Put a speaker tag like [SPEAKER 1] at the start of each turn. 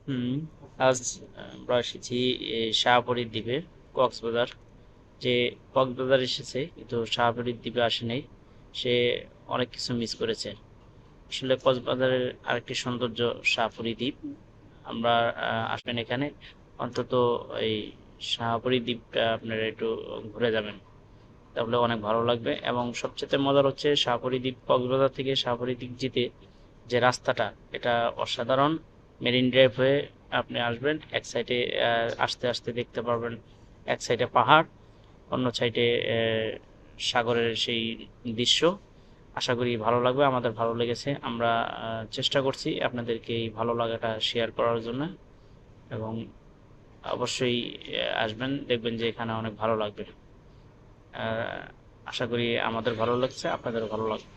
[SPEAKER 1] হুম। আজ আমরা এসেছি শাহপরীর দ্বীপে, কক্সবাজার। যে কক্সবাজার এসেছে কিন্তু শাহপরীর দ্বীপে আসে নাই, সে অনেক কিছু মিস করেছে। আসলে কক্সবাজারের আরেকটি সৌন্দর্য শাহপরী দ্বীপ। আমরা আসবেন এখানে, অন্তত এই শাহপরী দ্বীপটা আপনারা একটু ঘুরে যাবেন, তাহলে অনেক ভালো লাগবে। এবং সবচেয়ে মজার হচ্ছে শাহপরী দ্বীপ, কক্সবাজার থেকে শাহপরী দ্বীপ যেতে যে রাস্তাটা, এটা অসাধারণ। মেরিন ড্রাইভ হয়ে আপনি আসবেন, এক সাইডে আস্তে আস্তে দেখতে পারবেন, এক সাইডে পাহাড়, অন্য সাইডে সাগরের সেই দৃশ্য। আশা করি ভালো লাগবে, আমাদের ভালো লেগেছে। আমরা চেষ্টা করছি আপনাদেরকে এই ভালো লাগাটা শেয়ার করার জন্য। এবং অবশ্যই আসবেন, দেখবেন যে এখানে অনেক ভালো লাগবে। আশা করি আমাদের ভালো লাগছে, আপনাদেরও ভালো লাগবে।